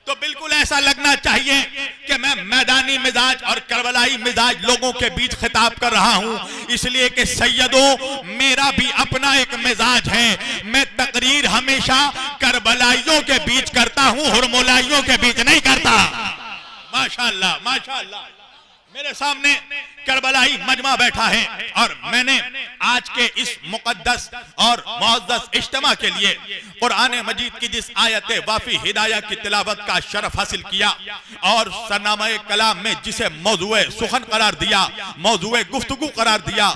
तो बिल्कुल ऐसा लगना चाहिए कि मैं मैदानी मिजाज और करबलाई मिजाज लोगों के बीच खिताब कर रहा हूं, इसलिए कि सैयदों मेरा भी अपना एक मिजाज है। मैं तकरीर हमेशा करबलाइयों के बीच करता हूं, हुरमुलाइयों के बीच नहीं करता। माशाअल्लाह माशाअल्लाह। मेरे सामने करबलाई मजमा बैठा है और मैंने आज के इस मुकद्दस और मुअज़्ज़ज़ इज्तिमा के लिए कुरान मजीद की जिस आयत वाफी हिदाया की तिलावत का शरफ हासिल किया और सरनामा-ए कलाम में जिसे मौज़ूए सुखन करार दिया, मौज़ूए गुफ्तगू करार दिया,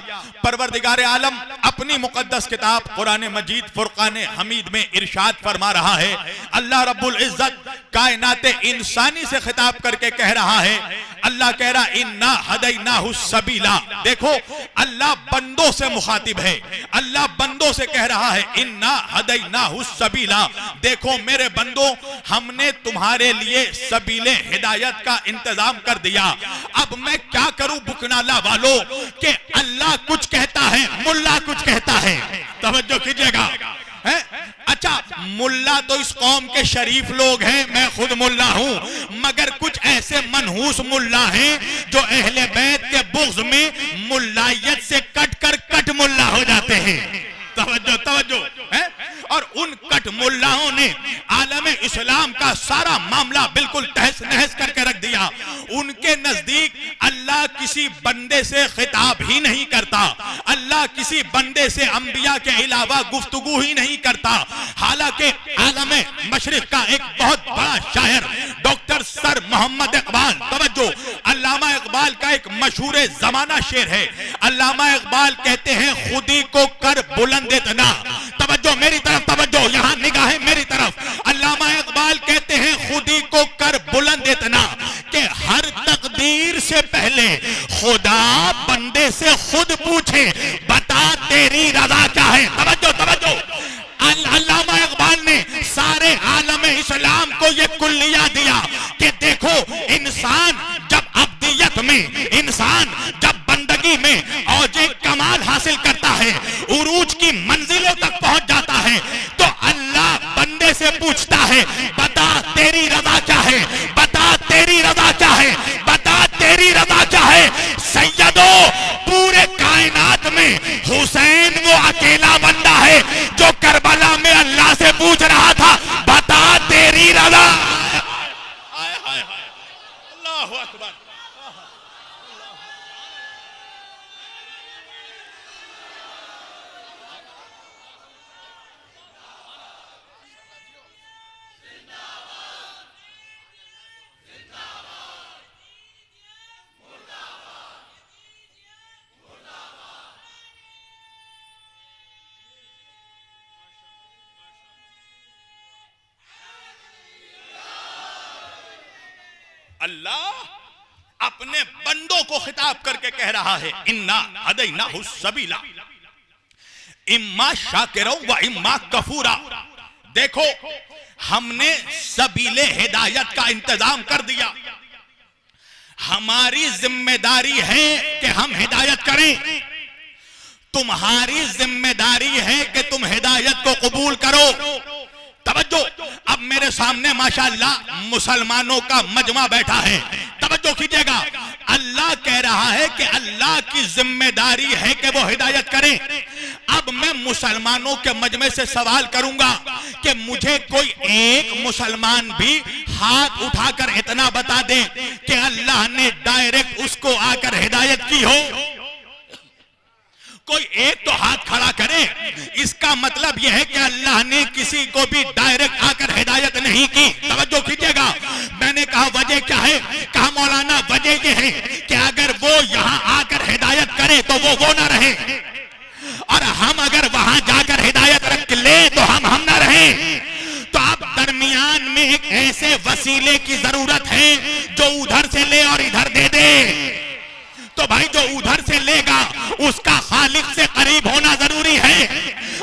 परवरदिगार आलम अपनी मुकद्दस किताब कुरान मजीद फुरकान हमीद में इरशाद फरमा रहा है। अल्लाह रब्बुल इज्जत कायनाते इंसानी से खिताब करके कह रहा है, अल्लाह कह रहा इन्ना हदैनाहु सबीला। देखो अल्लाह बंदों से मुखातिब है, अल्लाह बंदों से कह रहा है इन्ना हदैनाहु सबीला। देखो मेरे बंदों, हमने तुम्हारे लिए सबीले हिदायत का इंतजाम कर दिया। अब मैं क्या करूं बुकनाला वालों कि अल्लाह कुछ कहता है, मुल्ला कुछ कहता है। तवज्जो कीजिएगा। अच्छा, मुल्ला तो इस कौम के शरीफ लोग हैं, मैं खुद मुल्ला हूं, मगर कुछ ऐसे मनहूस मुल्ला हैं जो अहले बैत के बुग़्ज़ में मुल्लायत से कट कर कट मुल्ला हो जाते हैं। तवज्जो तवज्जो है। और उन कट मुल्लाओं ने आलम इस्लाम का सारा मामला बिल्कुल तहस नहस करके रख दिया। उनके नजदीक अल्लाह किसी बंदे से खिताब ही नहीं करता, अल्लाह किसी बंदे से अंबिया के अलावा गुफ्तगू ही नहीं करता। हालांकि आलम मशरिक का एक बहुत बड़ा शायर डॉक्टर सर मोहम्मद इकबाल, तवज्जो, अल्लामा इकबाल का एक मशहूर जमाना शेर है। अल्लामा इकबाल कहते हैं खुदी को कर बुलंद इतना। तवज्जो मेरी तरफ, तवज्जो, यहां निगाहें मेरी तरफ। अल्लामा इकबाल कहते हैं खुदी को कर बुलंद इतना कि हर तकदीर से पहले खुदा बंदे से खुद पूछे बता तेरी रजा क्या है। तवज्जो तवज्जो। अल्लामा इकबाल ने सारे आलम इस्लाम को ये कुल्लिया दिया कि देखो इंसान जब अब्दियत में, इंसान जब बंदगी में औजे कमाल हासिल करता है, उरूज की मंजिलों तक पहुंच जाता है, तो अल्लाह बंदे से पूछता है बता तेरी रजा क्या है, बता तेरी रजा क्या है, बता तेरी रजा क्या है। सैयदों पूरे कायनात में हुसैन वो अकेला बंदा है जो करबला में अल्लाह से पूछ रहा था बता तेरी रजा। अल्लाहु अकबर। अल्लाह अपने बंदों को खिताब करके कह रहा है इन्ना हदैनाहु सबीला इम्मा शाकिरा व इम्मा कफूरा। देखो हमने सबीले हिदायत का इंतजाम कर दिया, हमारी जिम्मेदारी है कि हम हिदायत करें, तुम्हारी जिम्मेदारी है कि तुम हिदायत को कबूल करो। तवज्जो, अब मेरे सामने माशाअल्लाह मुसलमानों का मजमा बैठा है, तवज्जो कीजिएगा। अल्लाह कह रहा है कि अल्लाह की जिम्मेदारी है कि वो हिदायत करें। अब मैं मुसलमानों के मजमे से सवाल करूंगा कि मुझे कोई एक मुसलमान भी हाथ उठाकर इतना बता दे कि अल्लाह ने डायरेक्ट उसको आकर हिदायत की हो। कोई एक तो हाथ खड़ा करे। इसका मतलब यह है कि अल्लाह ने किसी को भी डायरेक्ट आकर हिदायत नहीं की। तवज्जो कीजिएगा, मैंने कहा वजह क्या है, कहा मौलाना वजह यह है कि अगर वो यहाँ आकर हिदायत करे तो वो ना रहे, और हम अगर वहां जाकर हिदायत रख ले तो हम ना रहे। तो अब दरमियान में एक ऐसे वसीले की जरूरत है जो उधर से ले और इधर दे दे। तो भाई जो उधर से लेगा उसका खालिक से करीब होना जरूरी है,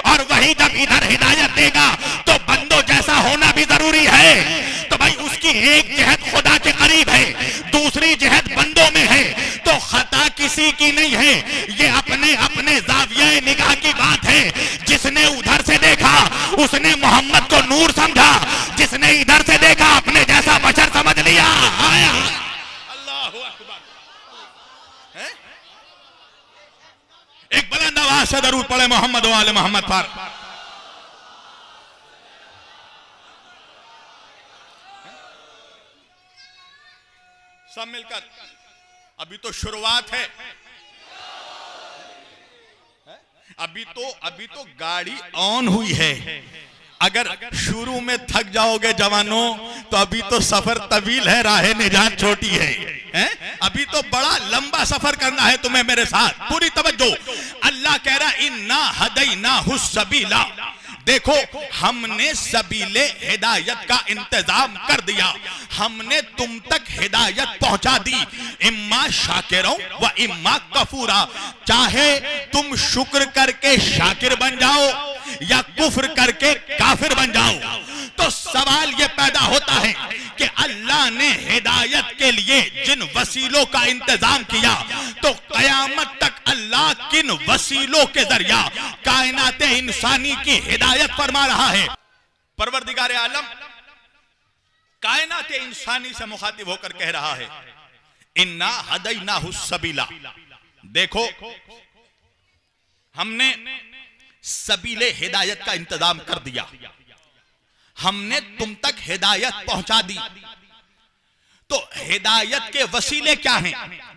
और वही जब इधर हिदायत देगा तो बंदों जैसा होना भी जरूरी है। तो भाई उसकी एक जहत खुदा के करीब है, दूसरी जहत बंदों में है, तो खता किसी की नहीं है, ये अपने अपने जाविये निगाह की बात है। जिसने उधर से देखा उसने मोहम्मद को नूर समझा, जिसने इधर से देखा अपने जैसा आवाज से दरूद पढ़े मोहम्मद वाले मोहम्मद पर। सब मिलकर, अभी तो शुरुआत है, अभी तो गाड़ी ऑन हुई है। अगर शुरू में थक जाओगे जवानों तो अभी तो सफर तवील है, राह निजात छोटी है, अभी तो बड़ा लंबा सफर करना है तुम्हें मेरे साथ। पूरी तवज्जो। अल्लाह कह रहा इन्ना हदैनाहु सबीला, देखो हमने सबीले हिदायत का इंतजाम कर दिया, हमने तुम तक हिदायत पहुंचा दी। इम्मा शाकिरों व इम्मा कफूरा, चाहे तुम शुक्र करके शाकिर बन जाओ या कुफ्र करके काफिर बन जाओ। तो सवाल यह पैदा होता है कि अल्लाह ने हिदायत के लिए जिन वसीलों का इंतजाम किया, तो कयामत तक अल्लाह किन वसीलों के जरिया कायनात इंसानी की हिदायत फरमा रहा है। परवरदिगार आलम कायनात इंसानी से मुखातिब होकर कह रहा है इन्ना हदैनाहु सबीला, देखो हमने सबीले हिदायत का इंतजाम कर दिया, हमने तुम तक हिदायत पहुंचा दी। तो हिदायत के वसीले क्या हैं?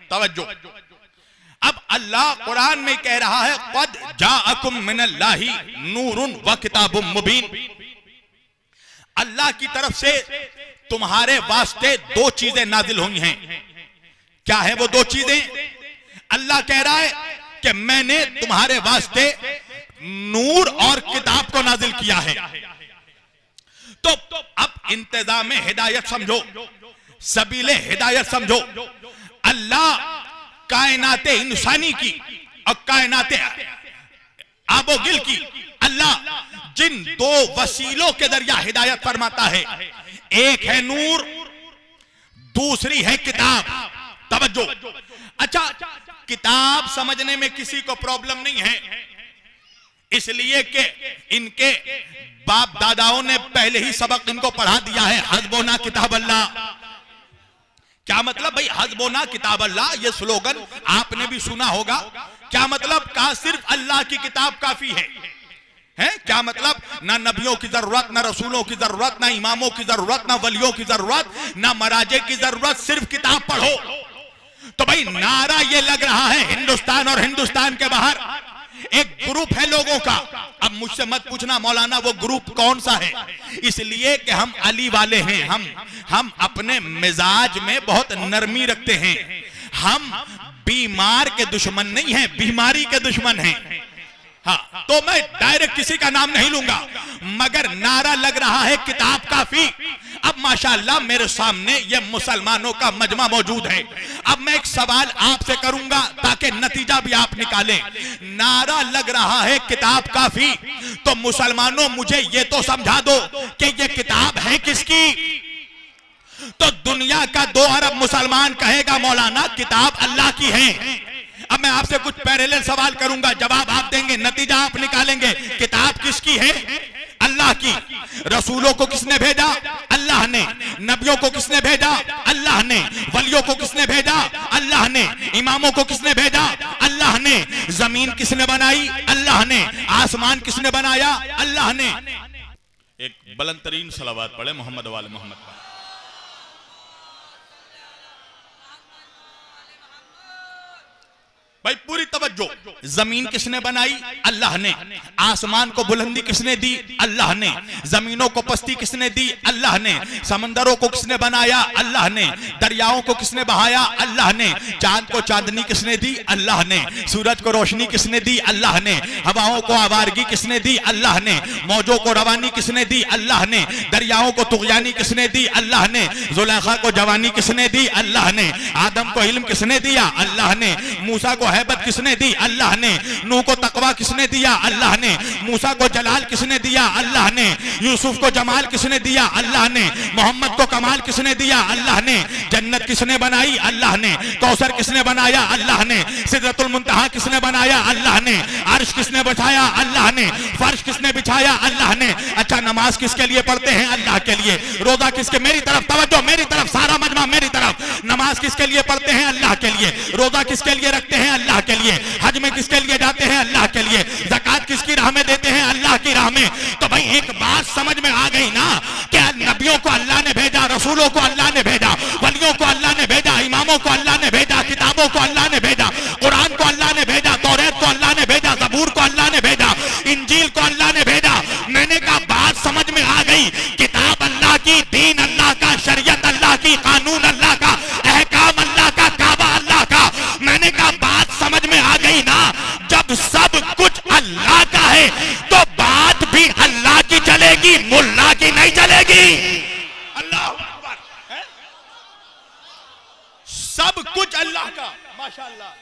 तवज्जो। अब अल्लाह कुरान में कह रहा है क़द जाअकुम मिनल्लाहि नूरुन व किताबुम मुबीन, अल्लाह की तरफ से तुम्हारे वास्ते दो चीजें नाजिल हुई हैं। क्या है वो दो चीजें? अल्लाह कह रहा है कि मैंने तुम्हारे वास्ते नूर और किताब को नाजिल किया है। तो अब इंतजाम हिदायत समझो, सबीले हिदायत समझो। अल्लाह कायनात इंसानी की और कायनात आबोगिल की अल्लाह जिन दो वसीलों के जरिया हिदायत फरमाता है, एक है नूर, दूसरी है किताब। तवज्जो। अच्छा, किताब समझने में किसी को प्रॉब्लम नहीं है, इसलिए कि इनके बाप दादाओं ने पहले ही सबक इनको पढ़ा दिया है। हस्बुना किताब अल्लाह, क्या मतलब भाई हस्बुना किताब अल्लाह? ये स्लोगन आपने भी सुना होगा। क्या मतलब? का सिर्फ अल्लाह की किताब काफी है? क्या मतलब? ना नबियों की जरूरत, ना रसूलों की जरूरत, ना इमामों की जरूरत, ना वलियों की जरूरत, ना मराजे की जरूरत, सिर्फ किताब पढ़ो। तो भाई नारा ये लग रहा है हिंदुस्तान और हिंदुस्तान के बाहर एक ग्रुप है लोगों का। अब मुझसे मत पूछना मौलाना वो ग्रुप कौन सा है, इसलिए कि हम अली वाले हैं। हम अपने मिजाज में बहुत नरमी रखते हैं। हम बीमार के दुश्मन नहीं हैं, बीमारी के दुश्मन हैं। हाँ, तो मैं डायरेक्ट किसी का नाम नहीं लूंगा, मगर नारा लग रहा है किताब काफी। अब माशाअल्लाह मेरे सामने ये मुसलमानों का मजमा मौजूद है। अब मैं एक सवाल आपसे करूंगा ताकि नतीजा भी आप निकालें। नारा लग रहा है किताब काफी, तो मुसलमानों मुझे ये तो समझा दो कि ये किताब है किसकी? तो दुनिया का 2 अरब मुसलमान कहेगा मौलाना किताब अल्लाह की है। अब मैं आपसे कुछ पैरेलल सवाल करूंगा, जवाब आप देंगे, नतीजा आप निकालेंगे। किताब किसकी है? अल्लाह की। रसूलों को किसने भेजा? अल्लाह ने। नबियों को किसने भेजा? अल्लाह ने। वलियों को किसने भेजा? अल्लाह ने। इमामों को किसने भेजा? अल्लाह ने। जमीन किसने बनाई? अल्लाह ने। आसमान किसने बनाया? अल्लाह ने। एक बुलंद तरीन सलावत पढ़े मोहम्मद वाले मोहम्मद पर। भाई पूरी तवज्जो। जमीन किसने बनाई? अल्लाह ने। आसमान को बुलंदी किसने दी? अल्लाह ने। जमीनों को पस्ती किसने दी? अल्लाह ने। समंदरों को किसने बनाया? अल्लाह ने। दरियाओं को किसने बहाया? अल्लाह ने। चांद को चांदनी किसने दी? अल्लाह ने। सूरज को रोशनी किसने दी? अल्लाह ने। हवाओं को आवारगी किसने दी? अल्लाह ने। मौजों को रवानी किसने दी? अल्लाह ने। दरियाओं को तुगयानी किसने दी? अल्लाह ने। जुलेखा को जवानी किसने दी? अल्लाह ने। आदम को इल्म किसने दिया? अल्लाह ने। मूसा को हैबत किसने दी? अल्लाह ने। नूह को तकवा किसने दिया? अल्लाह ने। मूसा को जलाल किसने दिया? अल्लाह ने। यूसुफ को जमाल किसने दिया? अल्लाह ने। मोहम्मद को कमाल किसने दिया? अल्लाह ने। जन्नत किसने बनाई? अल्लाह ने। कौसर किसने बनाया? अल्लाह ने। सिदरतुल मुंतहा किसने बनाया? अल्लाह ने। अर्श किसने बिछाया? अल्लाह ने। फर्श किसने बिछाया? अल्लाह ने। अच्छा, नमाज किसके लिए पढ़ते हैं? अल्लाह के लिए। रोजा किसके? मेरी तरफ तवज्जो, मेरी तरफ, सारा मजमा मेरी तरफ। नमाज किसके लिए पढ़ते हैं? अल्लाह के लिए। रोजा किसके लिए रखते हैं? अल्लाह के लिए। हज में किसके लिए जाते हैं? अल्लाह के लिए। एक बात समझ में आ गई ना कि नबियों को अल्लाह ने भेजा, रसूलों को अल्लाह ने भेजा, वलियों को अल्लाह ने भेजा, इमामों को अल्लाह ने भेजा, किताबों को अल्लाह ने भेजा, कुरान को अल्लाह ने भेजा, तौरात को अल्लाह ने भेजा, ज़बूर को अल्लाह ने भेजा, इंजील को अल्लाह ने भेजा। मैंने कहा बात समझ में आ गई, किताब अल्लाह की, दीन अल्लाह का, शरीयत अल्लाह की, कानून अल्लाह का, अहकाम अल्लाह का, काबा अल्लाह का। मैंने कहा बात समझ में आ गई ना, जब सब कुछ अल्लाह का है तो बात भी अल्लाह की चलेगी, मुल्ला की नहीं चलेगी। अल्लाह अकबर, सब कुछ अल्लाह का, माशाअल्लाह।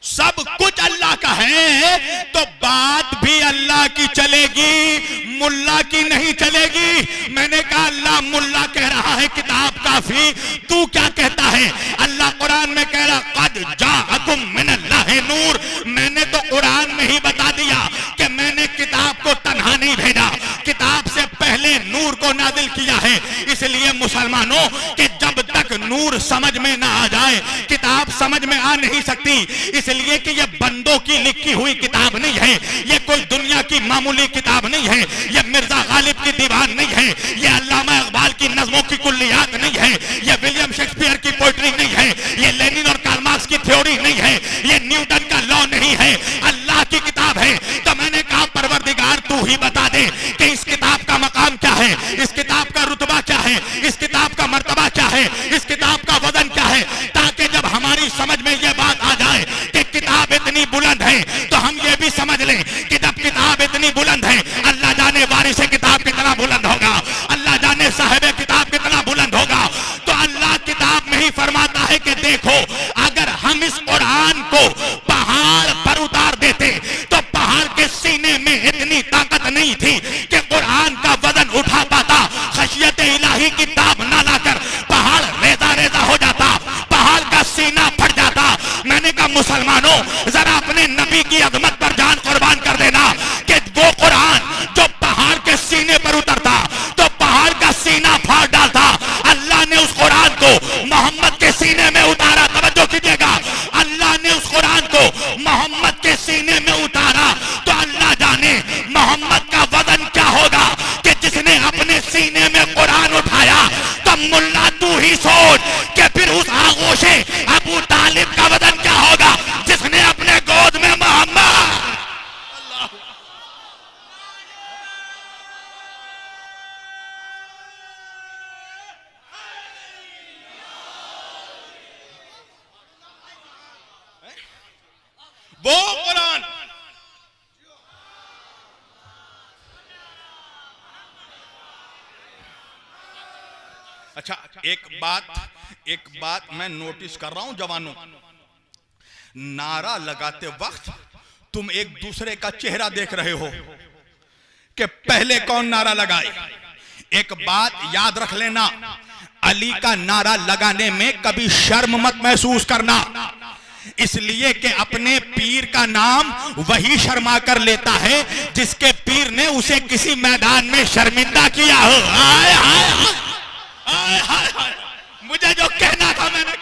सब कुछ अल्लाह का है तो बात भी अल्लाह की चलेगी, मुल्ला की नहीं चलेगी। मैंने कहा अल्लाह मुल्ला कह रहा है किताब काफी, तू क्या कहता है? अल्लाह कुरान में कह रहा कद जाअकुम मिनल्लाहि नूर। मैंने तो कुरान में ही बता दिया कि मैंने किताब को तन्हा नहीं भेजा, किताब से पहले नूर को नाजिल किया है। इसलिए मुसलमानों कि जब तक नूर समझ में ना आ जाए किताब समझ में आ नहीं सकती। इसलिए कि ये बंदों की लिखी हुई किताब नहीं है, ये कोई दुनिया की मामूली किताब नहीं है, ये मिर्जा गालिब की दीवान नहीं है, ये अल्लामा इकबाल की नज़्मों की कुल्लियात नहीं है, ये विलियम शेक्सपियर की पोइट्री नहीं है, ये लेनिन और कार्ल मार्क्स की थ्योरी नहीं है, ये न्यूटन का लॉ नहीं है, अल्लाह की किताब है। तो मैंने कहा परवरदिगार तू ही बता दे कि इस किताब का मकाम क्या है, इस किताब का रुतबा क्या है, इस किताब का मर्तबा क्या है, इस किताब का वजन क्या है, ताकि जब हमारी समझ में यह बात आ जाए कि किताब इतनी बुलंद है तो हम ये भी समझ लें कि जब किताब इतनी बुलंद है, अल्लाह जाने वारिस किताब कितना बुलंद होगा, अल्लाह जाने साहिब किताब कितना बुलंद होगा। तो अल्लाह किताब में ही फरमाता है कि देखो अगर हम इस कुरान को पहाड़ पर उतार देते तो पहाड़ के सीने में इतनी ताकत नहीं थी कि कुरान का वजन उठा पाता। खशियत इलाही किताब ना लाकर पहाड़ रेजा रेजा हो जाता, पहाड़ का सीना फट जाता। मैंने कहा मुसलमानों जरा अपने नबी की अजमत पर जान कुर्बान कर देना कि वो कुरान जो पहाड़ के सीने पर उतरता तो पहाड़ का सीना फाड़ डालता। अल्लाह ने उस कुरान को मोहम्मद के सीने में उतारा। तवज्जो कीजिएगा, अल्लाह ने उस कुरान को मोहम्मद के सीने में उतारा तो अल्लाह जाने मोहम्मद का वजन क्या होगा कि जिसने अपने सीने में कुरान उठाया। तब मुल्ला तू ही सोच कि फिर उस आगोशे अबू तालिब का वजन क्या होगा जिसने अपने गोद में मोहम्मद। वो कुरान अच्छा एक बात मैं नोटिस कर रहा हूं जवानों, नारा लगाते वक्त तुम एक दूसरे का चेहरा देख रहे हो कि पहले कौन नारा लगाए। एक बात याद रख लेना, अली का नारा लगाने में कभी शर्म मत महसूस करना, इसलिए कि अपने पीर का नाम वही शर्मा कर लेता है जिसके पीर ने उसे किसी मैदान में शर्मिंदा किया हो। आए हाय हाय हाय हाय, मुझे जो कहना था मैंने